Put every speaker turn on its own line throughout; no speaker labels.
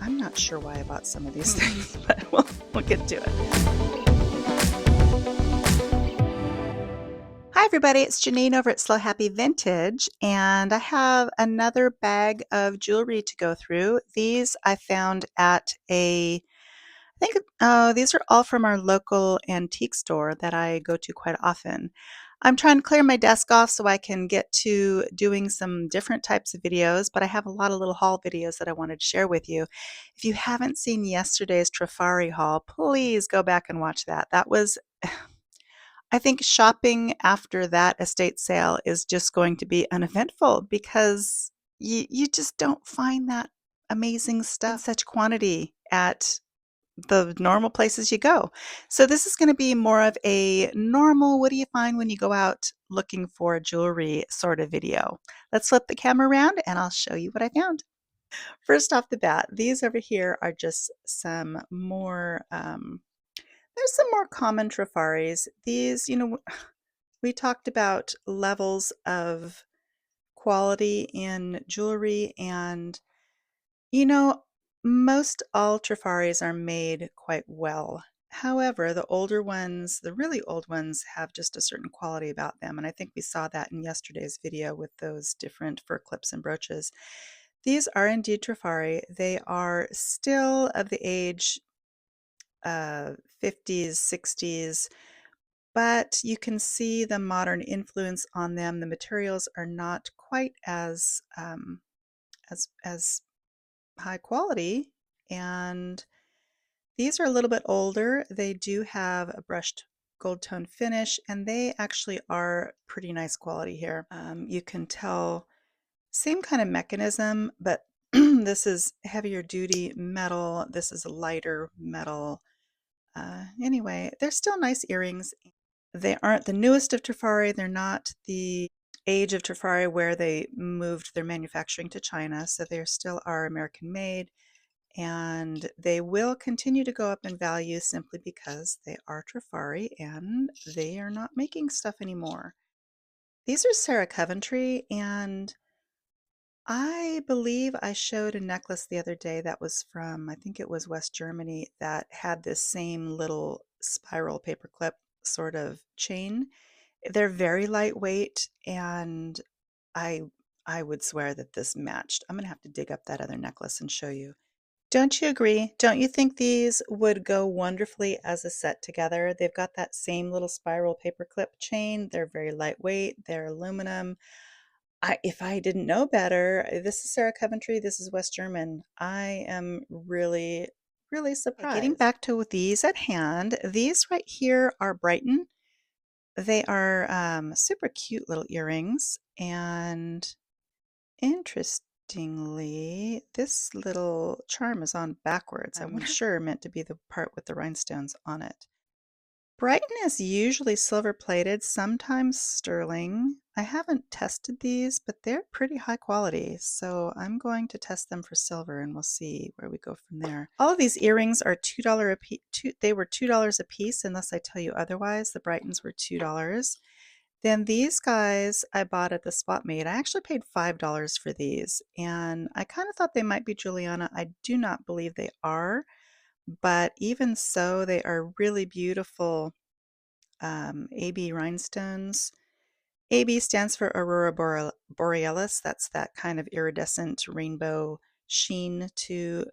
I'm not sure why I bought some of these things, but we'll get to it. Hi everybody, it's Janine over at Slow Happy Vintage, and I have another bag of jewelry to go through. These I found at I think these are all from our local antique store that I go to quite often. I'm trying to clear my desk off so I can get to doing some different types of videos, but I have a lot of little haul videos that I wanted to share with you. If you haven't seen yesterday's Trifari haul, please go back and watch that. That was I think shopping after that estate sale is just going to be uneventful because you just don't find that amazing stuff in such quantity at the normal places you go. So this is going to be more of a normal, what do you find when you go out looking for jewelry sort of video. Let's flip the camera around and I'll show you what I found. First off the bat, these over here are just some more, there's some more common Trafaris. These, we talked about levels of quality in jewelry, and you know, most all Trafaris are made quite well. However, the older ones, the really old ones, have just a certain quality about them, and I think we saw that in yesterday's video with those different fur clips and brooches. These are indeed Trafari. They are still of the age 50s, 60s, but you can see the modern influence on them. The materials are not quite as high quality, and these are a little bit older. They do have a brushed gold tone finish, and they actually are pretty nice quality here. You can tell same kind of mechanism, but this is heavier duty metal. This is a lighter metal. Anyway, they're still nice earrings. They aren't the newest of Trifari. They're not the age of Trifari where they moved their manufacturing to China, so they still are American made, and they will continue to go up in value simply because they are Trifari and they are not making stuff anymore. These are Sarah Coventry, and I believe I showed a necklace the other day that was from, I think it was West Germany, that had this same little spiral paperclip sort of chain. They're very lightweight, and I I would swear that this matched. I'm gonna have to dig up that other necklace and show you. Don't you agree? Don't you think these would go wonderfully as a set together? They've got that same little spiral paperclip chain. They're very lightweight. They're aluminum. If I didn't know better, this is Sarah Coventry, this is West German. I am really, really surprised. Getting back to these at hand, these right here are Brighton. They are super cute little earrings, and interestingly, this little charm is on backwards. I'm sure meant to be the part with the rhinestones on it. Brighton is usually silver plated, sometimes sterling. I haven't tested these, but they're pretty high quality, so I'm going to test them for silver and we'll see where we go from there. All of these earrings are $2 a piece. They were $2 a piece, unless I tell you otherwise. The Brightons were $2. Then these guys I bought at the Spot Made. I actually paid $5 for these, and I kind of thought they might be Juliana. I do not believe they are, but even so, they are really beautiful AB rhinestones. AB stands for Aurora Borealis. That's that kind of iridescent rainbow sheen to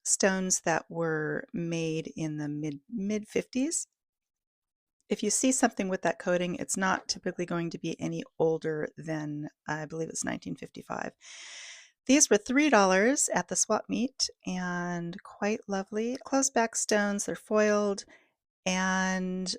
stones that were made in the mid 50s. If you see something with that coating, it's not typically going to be any older than, I believe it's 1955. These were $3 at the swap meet and quite lovely. Closed back stones, they're foiled, and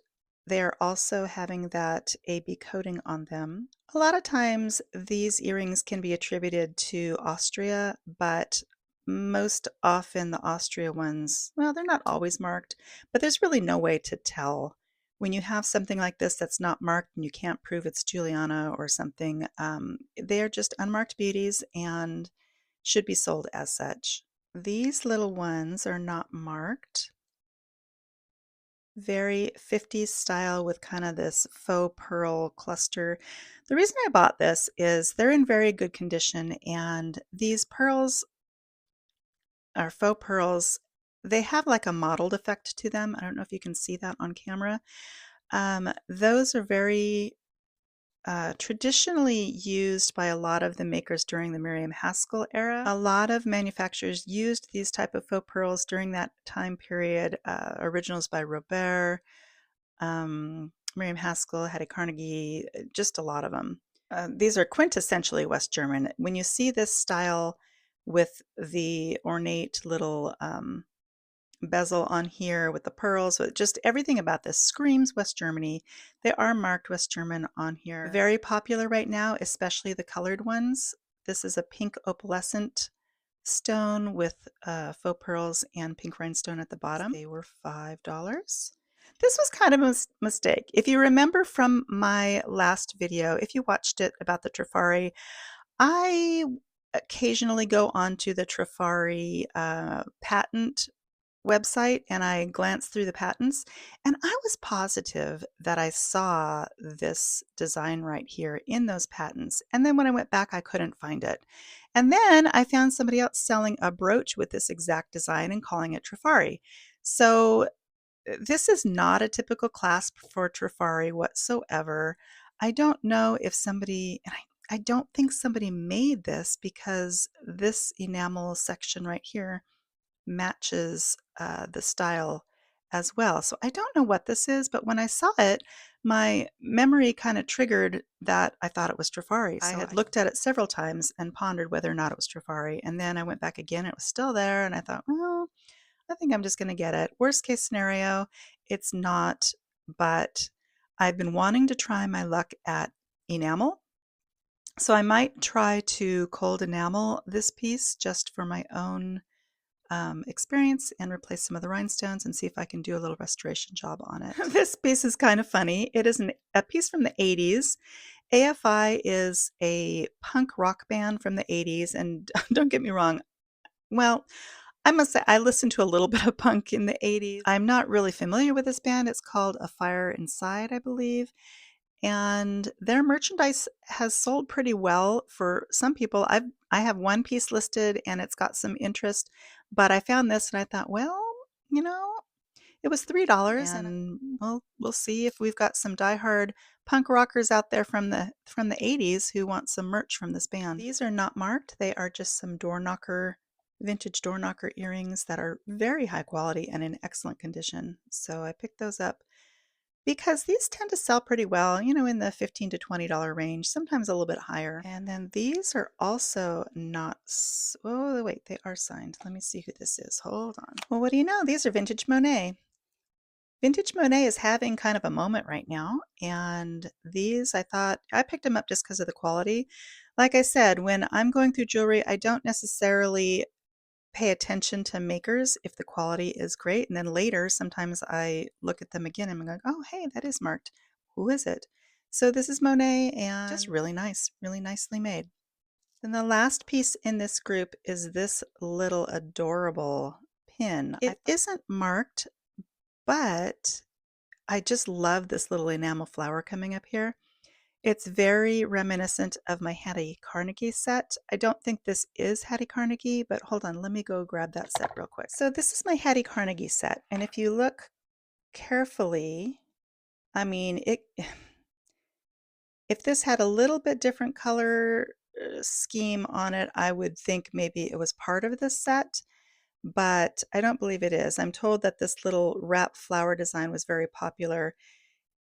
they're also having that AB coating on them. A lot of times these earrings can be attributed to Austria, but most often the Austria ones, well, they're not always marked, but there's really no way to tell. When you have something like this that's not marked and you can't prove it's Juliana or something, they are just unmarked beauties and should be sold as such. These little ones are not marked. Very 50s style with kind of this faux pearl cluster. The reason I bought this is they're in very good condition, and these pearls or faux pearls, they have like a mottled effect to them. I don't know if you can see that on camera. Those are very traditionally used by a lot of the makers during the Miriam Haskell era. A lot of manufacturers used these type of faux pearls during that time period. Originals by Robert, Miriam Haskell, Hattie Carnegie, just a lot of them. These are quintessentially West German. When you see this style with the ornate little bezel on here with the pearls, with just everything about this screams West Germany. They are marked West German on here. Very popular right now, especially the colored ones. This is a pink opalescent stone with faux pearls and pink rhinestone at the bottom. They were $5. This was kind of a mistake. If you remember from my last video, if you watched it about the Trifari, I occasionally go onto the Trifari patent website and I glanced through the patents, and I was positive that I saw this design right here in those patents. And then when I went back, I couldn't find it. And then I found somebody else selling a brooch with this exact design and calling it Trifari. So this is not a typical clasp for Trifari whatsoever. I don't know if somebody, and I don't think somebody made this, because this enamel section right here matches the style as well. So I don't know what this is, but when I saw it, my memory kind of triggered that I thought it was Trifari. So I had looked at it several times and pondered whether or not it was Trifari. And then I went back again, it was still there, and I thought, well, I think I'm just going to get it. Worst case scenario, it's not, but I've been wanting to try my luck at enamel. So I might try to cold enamel this piece just for my own experience and replace some of the rhinestones and see if I can do a little restoration job on it. This piece is kind of funny. It is a piece from the 80s. AFI is a punk rock band from the 80s, and don't get me wrong, well, I must say I listened to a little bit of punk in the 80s. I'm not really familiar with this band. It's called A Fire Inside, I believe. And their merchandise has sold pretty well for some people. I have one piece listed and it's got some interest, but I found this and I thought, well, you know, it was $3, and we'll see if we've got some diehard punk rockers out there from the 80s who want some merch from this band. These are not marked. They are just some vintage door knocker earrings that are very high quality and in excellent condition. So I picked those up because these tend to sell pretty well, you know, in the $15 to $20 range, sometimes a little bit higher. And then these are also not, oh wait, they are signed. Let me see who this is. Hold on. Well, what do you know? These are Vintage Monet. Vintage Monet is having kind of a moment right now, and these, I thought, I picked them up just because of the quality. Like I said, when I'm going through jewelry, I don't necessarily pay attention to makers if the quality is great, and then later sometimes I look at them again and I'm like, oh hey, that is marked. Who is it? So this is Monet, and just really nice, really nicely made. And the last piece in this group is this little adorable pin. It isn't marked, but I just love this little enamel flower coming up here. It's very reminiscent of my Hattie Carnegie set. I don't think this is Hattie Carnegie, but hold on, let me go grab that set real quick. So this is my Hattie Carnegie set, and if you look carefully, I mean, if this had a little bit different color scheme on it, I would think maybe it was part of this set, but I don't believe it is. I'm told that this little wrap flower design was very popular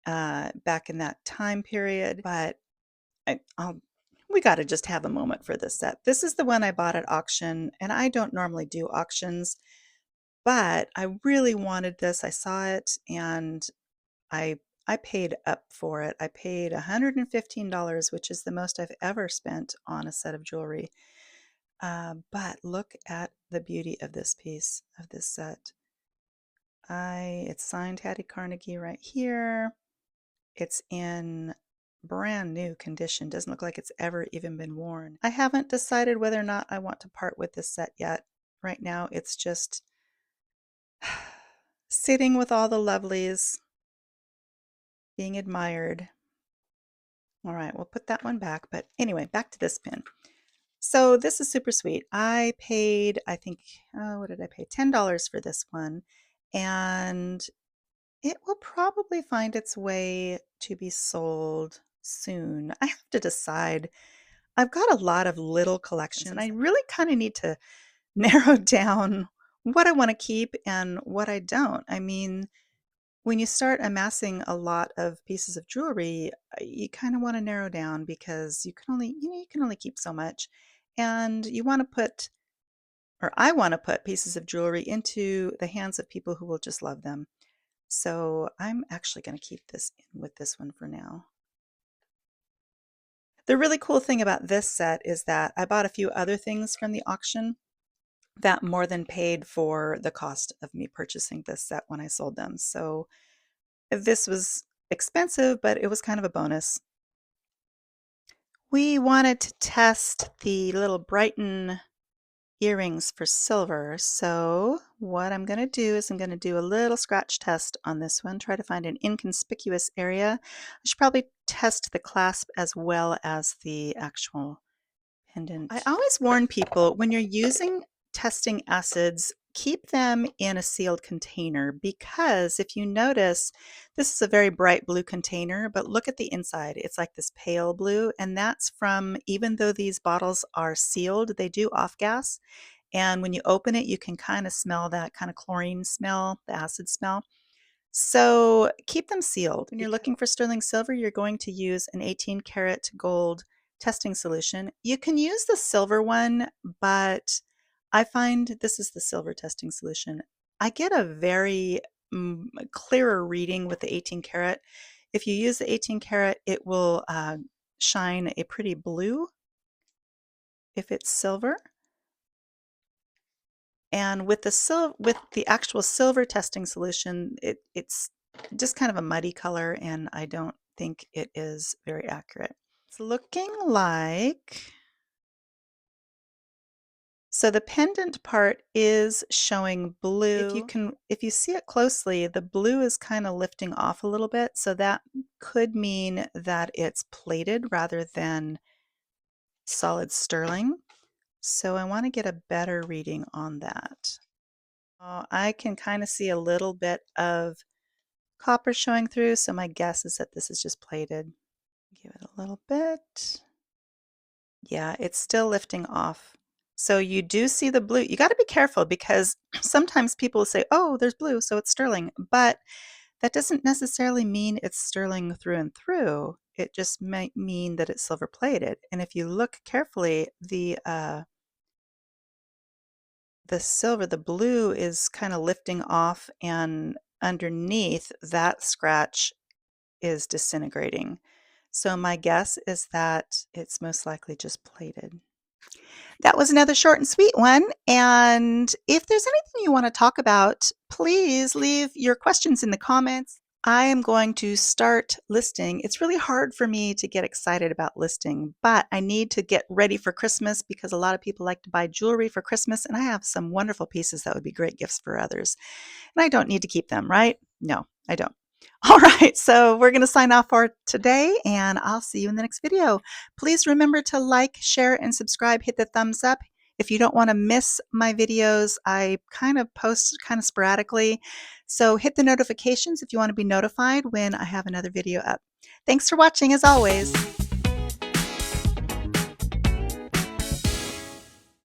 back in that time period, but we got to just have a moment for this set. This is the one I bought at auction, and I don't normally do auctions, but I really wanted this. I saw it and I paid up for it. I paid $115, which is the most I've ever spent on a set of jewelry. But look at the beauty of this piece, of this set. It's signed Hattie Carnegie right here. It's in brand new condition. Doesn't look like it's ever even been worn. I haven't decided whether or not I want to part with this set yet. Right now it's just sitting with all the lovelies, being admired. All right, we'll put that one back. But anyway, back to this pin. So this is super sweet. I paid, I think, what did I pay? $10 for this one. And it will probably find its way to be sold soon. I have to decide. I've got a lot of little collections, and I really kind of need to narrow down what I want to keep and what I don't. I mean, when you start amassing a lot of pieces of jewelry, you kind of want to narrow down because you can only keep so much. And you want to put, or I want to put pieces of jewelry into the hands of people who will just love them. So I'm actually going to keep this in with this one for now. The really cool thing about this set is that I bought a few other things from the auction that more than paid for the cost of me purchasing this set when I sold them. So this was expensive, but it was kind of a bonus. We wanted to test the little Brighton earrings for silver. So what I'm going to do is I'm going to do a little scratch test on this one, try to find an inconspicuous area. I should probably test the clasp as well as the actual pendant. I always warn people when you're using testing acids, keep them in a sealed container because if you notice, this is a very bright blue container, but look at the inside. It's like this pale blue, and that's from, even though these bottles are sealed, they do off gas. And when you open it, you can kind of smell that kind of chlorine smell, the acid smell. So keep them sealed. When you're looking for sterling silver, you're going to use an 18 karat gold testing solution. You can use the silver one, but I find this is the silver testing solution. I get a very clearer reading with the 18 karat. If you use the 18 karat, it will shine a pretty blue if it's silver. And with the actual silver testing solution, it's just kind of a muddy color, and I don't think it is very accurate. It's looking like, so the pendant part is showing blue. If you see it closely, the blue is kind of lifting off a little bit, so that could mean that it's plated rather than solid sterling. So I want to get a better reading on that. I can kind of see a little bit of copper showing through, so my guess is that this is just plated. Give it a little bit. Yeah, it's still lifting off. So you do see the blue. You got to be careful because sometimes people say, oh, there's blue, so it's sterling. But that doesn't necessarily mean it's sterling through and through. It just might mean that it's silver plated. And if you look carefully, the silver, the blue is kind of lifting off, and underneath that scratch is disintegrating. So my guess is that it's most likely just plated. That was another short and sweet one. And if there's anything you want to talk about, please leave your questions in the comments. I am going to start listing. It's really hard for me to get excited about listing, but I need to get ready for Christmas because a lot of people like to buy jewelry for Christmas, and I have some wonderful pieces that would be great gifts for others. And I don't need to keep them, right? No, I don't. All right, so we're going to sign off for today, and I'll see you in the next video. Please remember to like, share, and subscribe. Hit the thumbs up. If you don't want to miss my videos, I kind of post kind of sporadically. So hit the notifications if you want to be notified when I have another video up. Thanks for watching as always.